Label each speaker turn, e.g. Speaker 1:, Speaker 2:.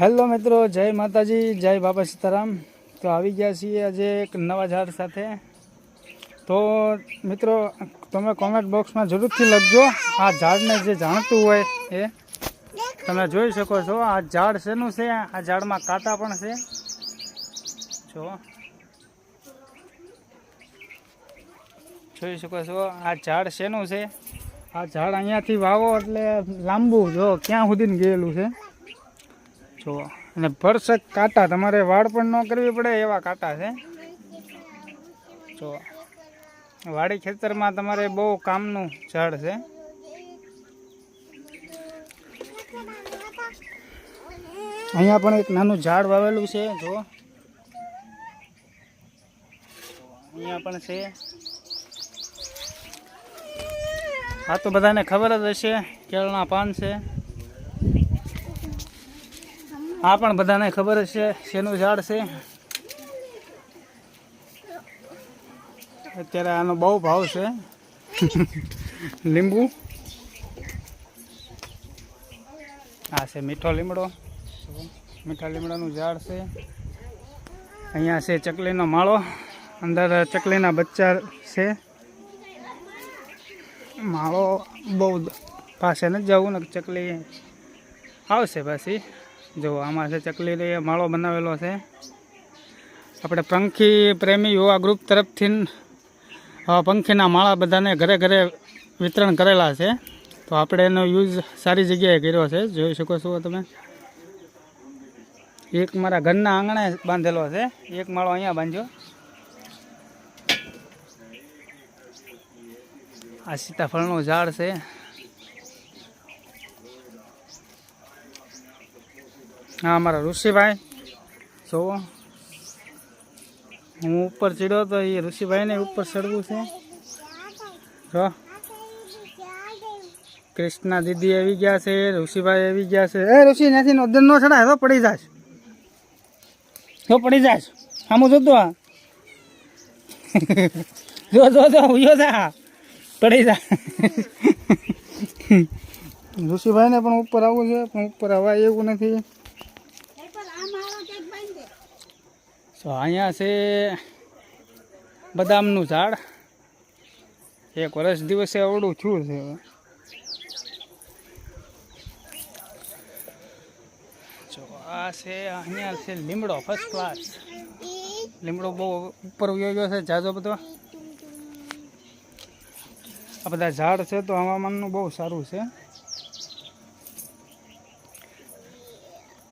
Speaker 1: Hello મિત્રો, જય માતાજી, જય બાબા સીતારામ। તો આવી ગયા છીએ આજે એક નવા ઝાડ સાથે। તો મિત્રો તમે કોમેન્ટ બોક્સમાં જરૂરથી લખજો આ ઝાડને જે જાણતું હોય એ। તમે જોઈ શકો છો આ ઝાડ શેનું છે। આ ઝાડમાં કાંટા પણ છે, જો જોઈ શકો છો આ ઝાડ શેનું છે। આ ઝાડ અહીંયાથી વાવો એટલે લાંબુ જો ક્યાં સુધી ગયેલું છે જો। અને ભરસક કાંટા, તમારે વાડ પણ ન કરવી પડે એવા કાંટા છે જો। વાડી ખેતરમાં તમારે બહુ કામનું ઝાડ છે। અહીંયા પણ એક નાનું ઝાડ વાવેલું છે જો, અહીંયા પણ છે। આ તો બધાને ખબર જ હશે, કેળના પાન છે। આ પણ બધાને ખબર હશે શેનું ઝાડ છે। અત્યારે આનો બહુ ભાવ છે લીંબુ। આ છે મીઠો લીમડો, મીઠા લીમડાનું ઝાડ છે। અહીંયા છે ચકલીનો માળો, અંદર ચકલીના બચ્ચા છે। માળો બહુ પાસે નથી જવું ને ચકલી આવશે પાછી। જો આમાં છે ચકલી માળો બનાવેલો છે। આપણે પંખી પ્રેમી યુવા ગ્રુપ તરફથી પંખીના માળા બધાને ઘરે ઘરે વિતરણ કરેલા છે। તો આપણે એનો યુઝ સારી જગ્યાએ કર્યો છે, જોઈ શકો છો તમે। એક મારા ઘરના આંગણે બાંધેલો છે, એક માળો અહીંયા બાંધ્યો। આ સીતાફળનું ઝાડ છે। હા અમારા ઋષિભાઈ જોવો, હું ઉપર ચડ્યો તો એ ઋષિભાઈને ઉપર ચડવું છે જો। કૃષ્ણા દીદી આવી ગયા છે, ઋષિભાઈ આવી ગયા છે। એ ઋષિ ત્યાંથી નોંધન નો ચડાય તો પડી જાય, તો પડી જાય આમ જોતો આ જો જો જો ઉયો જા પડી જાય। ઋષિભાઈને પણ ઉપર આવવું છે પણ ઉપર હવાય એવું નથી। તો અહીંયા છે બદામનું ઝાડ, એક વર્ષ દિવસે અવળું થયું છે। જો આ છે અહીંયા છે લીમડો, ફર્સ્ટ ક્લાસ લીમડો, બહુ ઉપર ઉયો ગયો છે જાજો બધો। આ બધા ઝાડ છે તો હવામાનનું બહુ સારું છે।